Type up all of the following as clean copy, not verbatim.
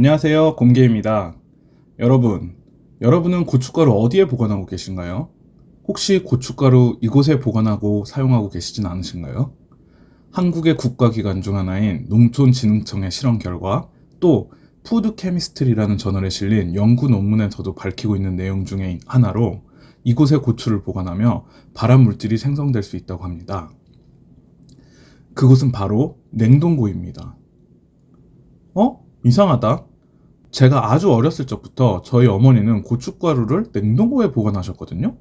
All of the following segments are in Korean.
안녕하세요, 곰개입니다. 여러분은 고춧가루 어디에 보관하고 계신가요? 혹시 고춧가루 이곳에 보관하고 사용하고 계시진 않으신가요? 한국의 국가기관 중 하나인 농촌진흥청의 실험 결과, 또 푸드케미스트리라는 저널에 실린 연구 논문에서도 밝히고 있는 내용 중에 하나로 이곳에 고추를 보관하며 발암 물질이 생성될 수 있다고 합니다. 그곳은 바로 냉동고입니다. 이상하다. 제가 아주 어렸을 적부터 저희 어머니는 고춧가루를 냉동고에 보관하셨거든요.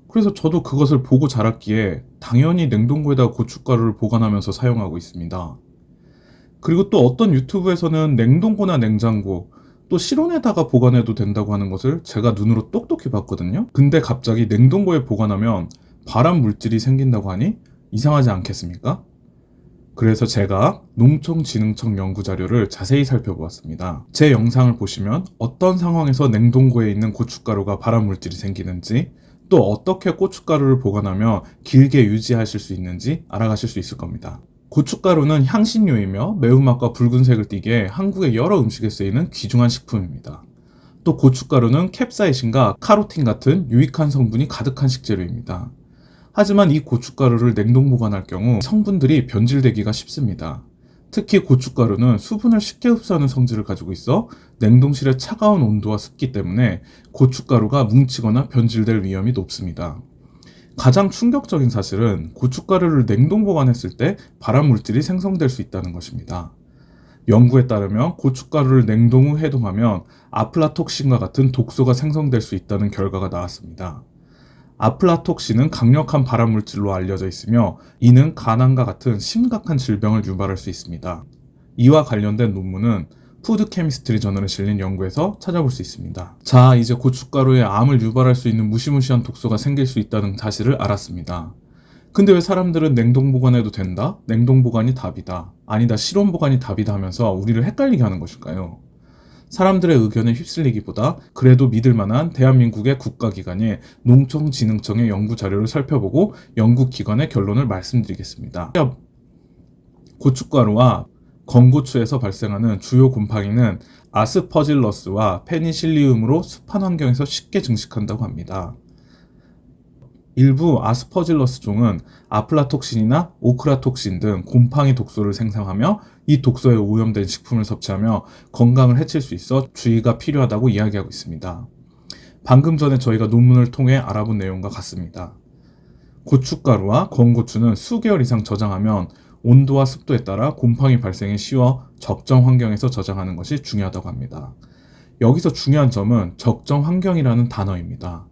그래서 저도 그것을 보고 자랐기에 당연히 냉동고에다 고춧가루를 보관하면서 사용하고 있습니다. 그리고 또 어떤 유튜브에서는 냉동고나 냉장고, 또 실온에다가 보관해도 된다고 하는 것을 제가 눈으로 똑똑히 봤거든요. 근데 갑자기 냉동고에 보관하면 발암 물질이 생긴다고 하니 이상하지 않겠습니까? 그래서 제가 농촌진흥청 연구 자료를 자세히 살펴보았습니다. 제 영상을 보시면 어떤 상황에서 냉동고에 있는 고춧가루가 발암 물질이 생기는지, 또 어떻게 고춧가루를 보관하며 길게 유지하실 수 있는지 알아가실 수 있을 겁니다. 고춧가루는 향신료이며 매운맛과 붉은색을 띠게 한국의 여러 음식에 쓰이는 귀중한 식품입니다. 또 고춧가루는 캡사이신과 카로틴 같은 유익한 성분이 가득한 식재료입니다. 하지만 이 고춧가루를 냉동 보관할 경우 성분들이 변질되기가 쉽습니다. 특히 고춧가루는 수분을 쉽게 흡수하는 성질을 가지고 있어 냉동실의 차가운 온도와 습기 때문에 고춧가루가 뭉치거나 변질될 위험이 높습니다. 가장 충격적인 사실은 고춧가루를 냉동 보관했을 때 발암 물질이 생성될 수 있다는 것입니다. 연구에 따르면 고춧가루를 냉동 후 해동하면 아플라톡신과 같은 독소가 생성될 수 있다는 결과가 나왔습니다. 아플라톡신은 강력한 발암물질로 알려져 있으며 이는 간암과 같은 심각한 질병을 유발할 수 있습니다. 이와 관련된 논문은 푸드케미스트리 저널에 실린 연구에서 찾아볼 수 있습니다. 자, 이제 고춧가루에 암을 유발할 수 있는 무시무시한 독소가 생길 수 있다는 사실을 알았습니다. 근데 왜 사람들은 냉동 보관해도 된다? 냉동 보관이 답이다. 아니다, 실온 보관이 답이다 하면서 우리를 헷갈리게 하는 것일까요? 사람들의 의견에 휩쓸리기보다 그래도 믿을 만한 대한민국의 국가기관인 농촌진흥청의 연구 자료를 살펴보고 연구기관의 결론을 말씀드리겠습니다. 고춧가루와 건고추에서 발생하는 주요 곰팡이는 아스퍼질러스와 페니실리움으로 습한 환경에서 쉽게 증식한다고 합니다. 일부 아스퍼질러스 종은 아플라톡신이나 오크라톡신 등 곰팡이 독소를 생성하며 이 독소에 오염된 식품을 섭취하며 건강을 해칠 수 있어 주의가 필요하다고 이야기하고 있습니다. 방금 전에 저희가 논문을 통해 알아본 내용과 같습니다. 고춧가루와 건고추는 수개월 이상 저장하면 온도와 습도에 따라 곰팡이 발생이 쉬워 적정 환경에서 저장하는 것이 중요하다고 합니다. 여기서 중요한 점은 적정 환경이라는 단어입니다.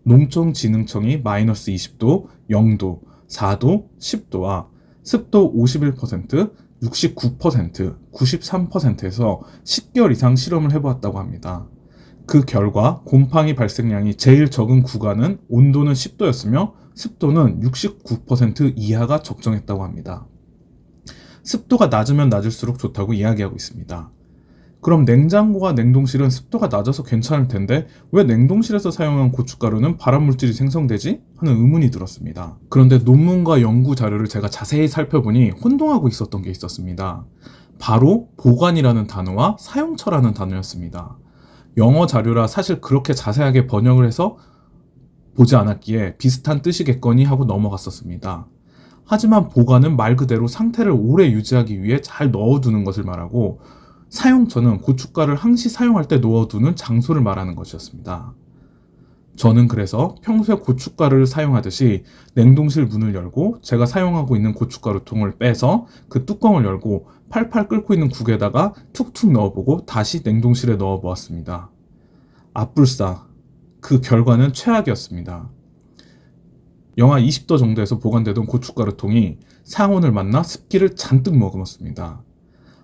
농촌진흥청이 마이너스 20도, 0도, 4도, 10도와 습도 51%, 69%, 93%에서 10개월 이상 실험을 해보았다고 합니다. 그 결과 곰팡이 발생량이 제일 적은 구간은 온도는 10도였으며 습도는 69% 이하가 적정했다고 합니다. 습도가 낮으면 낮을수록 좋다고 이야기하고 있습니다. 그럼 냉장고와 냉동실은 습도가 낮아서 괜찮을 텐데 왜 냉동실에서 사용한 고춧가루는 발암물질이 생성되지? 하는 의문이 들었습니다. 그런데 논문과 연구 자료를 제가 자세히 살펴보니 혼동하고 있었던 게 있었습니다. 바로 보관이라는 단어와 사용처라는 단어였습니다. 영어 자료라 사실 그렇게 자세하게 번역을 해서 보지 않았기에 비슷한 뜻이겠거니 하고 넘어갔었습니다. 하지만 보관은 말 그대로 상태를 오래 유지하기 위해 잘 넣어두는 것을 말하고, 사용처는 고춧가루를 항시 사용할 때 넣어두는 장소를 말하는 것이었습니다. 저는 그래서 평소에 고춧가루를 사용하듯이 냉동실 문을 열고 제가 사용하고 있는 고춧가루통을 빼서 그 뚜껑을 열고 팔팔 끓고 있는 국에다가 툭툭 넣어보고 다시 냉동실에 넣어보았습니다. 아뿔싸, 그 결과는 최악이었습니다. 영하 20도 정도에서 보관되던 고춧가루통이 상온을 만나 습기를 잔뜩 머금었습니다.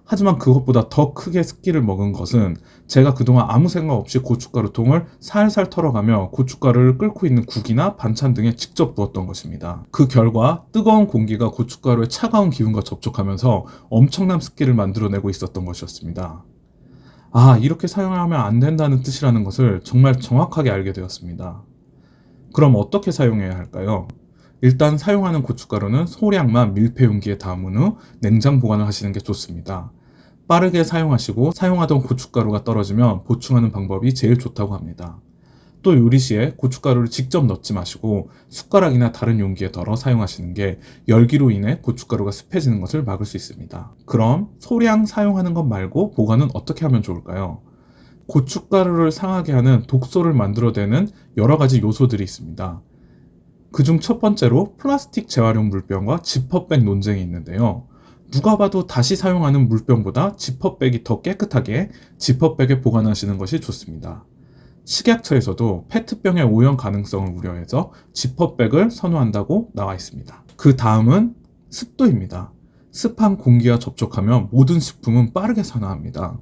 하지만 그것보다 더 크게 습기를 먹은 것은 제가 그동안 아무 생각 없이 고춧가루통을 살살 털어가며 고춧가루를 끓고 있는 국이나 반찬 등에 직접 부었던 것입니다. 그 결과 뜨거운 공기가 고춧가루의 차가운 기운과 접촉하면서 엄청난 습기를 만들어내고 있었던 것이었습니다. 이렇게 사용하면 안 된다는 뜻이라는 것을 정말 정확하게 알게 되었습니다. 그럼 어떻게 사용해야 할까요? 일단 사용하는 고춧가루는 소량만 밀폐 용기에 담은 후 냉장 보관을 하시는 게 좋습니다. 빠르게 사용하시고 사용하던 고춧가루가 떨어지면 보충하는 방법이 제일 좋다고 합니다. 또 요리 시에 고춧가루를 직접 넣지 마시고 숟가락이나 다른 용기에 덜어 사용하시는 게 열기로 인해 고춧가루가 습해지는 것을 막을 수 있습니다. 그럼 소량 사용하는 것 말고 보관은 어떻게 하면 좋을까요? 고춧가루를 상하게 하는 독소를 만들어내는 여러 가지 요소들이 있습니다. 그중 첫 번째로 플라스틱 재활용 물병과 지퍼백 논쟁이 있는데요. 누가 봐도 다시 사용하는 물병보다 지퍼백이 더 깨끗하게 지퍼백에 보관하시는 것이 좋습니다. 식약처에서도 페트병의 오염 가능성을 우려해서 지퍼백을 선호한다고 나와 있습니다. 그 다음은 습도입니다. 습한 공기와 접촉하면 모든 식품은 빠르게 산화합니다.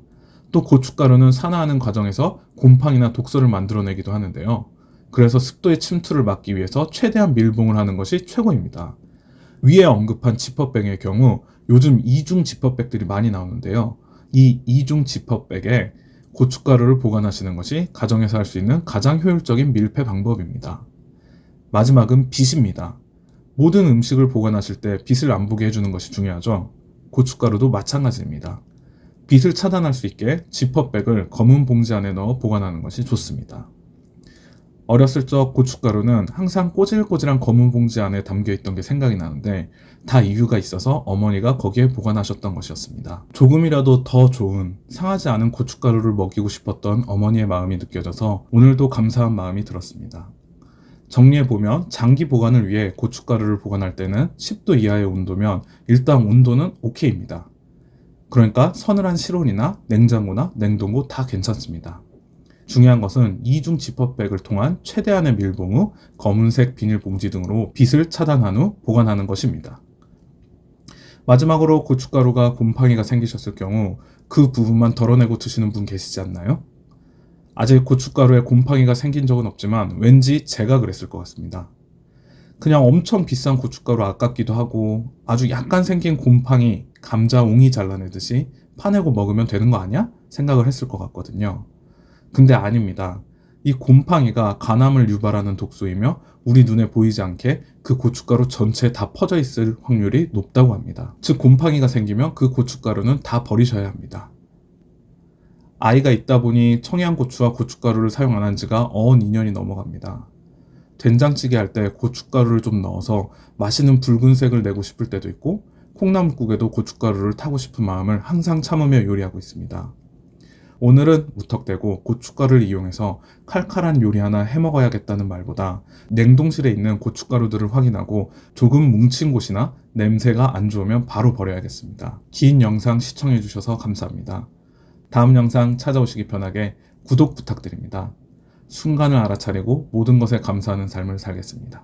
또 고춧가루는 산화하는 과정에서 곰팡이나 독소를 만들어내기도 하는데요. 그래서 습도의 침투를 막기 위해서 최대한 밀봉을 하는 것이 최고입니다. 위에 언급한 지퍼백의 경우 요즘 이중 지퍼백들이 많이 나오는데요. 이 이중 지퍼백에 고춧가루를 보관하시는 것이 가정에서 할 수 있는 가장 효율적인 밀폐 방법입니다. 마지막은 빛입니다. 모든 음식을 보관하실 때 빛을 안 보게 해주는 것이 중요하죠. 고춧가루도 마찬가지입니다. 빛을 차단할 수 있게 지퍼백을 검은 봉지 안에 넣어 보관하는 것이 좋습니다. 어렸을 적 고춧가루는 항상 꼬질꼬질한 검은 봉지 안에 담겨 있던 게 생각이 나는데 다 이유가 있어서 어머니가 거기에 보관하셨던 것이었습니다. 조금이라도 더 좋은 상하지 않은 고춧가루를 먹이고 싶었던 어머니의 마음이 느껴져서 오늘도 감사한 마음이 들었습니다. 정리해보면 장기 보관을 위해 고춧가루를 보관할 때는 10도 이하의 온도면 일단 온도는 오케이입니다. 그러니까 서늘한 실온이나 냉장고나 냉동고 다 괜찮습니다. 중요한 것은 이중 지퍼백을 통한 최대한의 밀봉 후 검은색 비닐봉지 등으로 빛을 차단한 후 보관하는 것입니다. 마지막으로 고춧가루가 곰팡이가 생기셨을 경우 그 부분만 덜어내고 드시는 분 계시지 않나요? 아직 고춧가루에 곰팡이가 생긴 적은 없지만 왠지 제가 그랬을 것 같습니다. 그냥 엄청 비싼 고춧가루 아깝기도 하고 아주 약간 생긴 곰팡이, 감자 옹이 잘라내듯이 파내고 먹으면 되는 거 아니야? 생각을 했을 것 같거든요. 근데 아닙니다. 이 곰팡이가 간암을 유발하는 독소이며 우리 눈에 보이지 않게 그 고춧가루 전체에 다 퍼져 있을 확률이 높다고 합니다. 즉 곰팡이가 생기면 그 고춧가루는 다 버리셔야 합니다. 아이가 있다 보니 청양고추와 고춧가루를 사용 안 한 지가 어언 2년이 넘어갑니다. 된장찌개 할 때 고춧가루를 좀 넣어서 맛있는 붉은색을 내고 싶을 때도 있고 콩나물국에도 고춧가루를 타고 싶은 마음을 항상 참으며 요리하고 있습니다. 오늘은 무턱대고 고춧가루를 이용해서 칼칼한 요리 하나 해먹어야겠다는 말보다 냉동실에 있는 고춧가루들을 확인하고 조금 뭉친 곳이나 냄새가 안 좋으면 바로 버려야겠습니다. 긴 영상 시청해주셔서 감사합니다. 다음 영상 찾아오시기 편하게 구독 부탁드립니다. 순간을 알아차리고 모든 것에 감사하는 삶을 살겠습니다.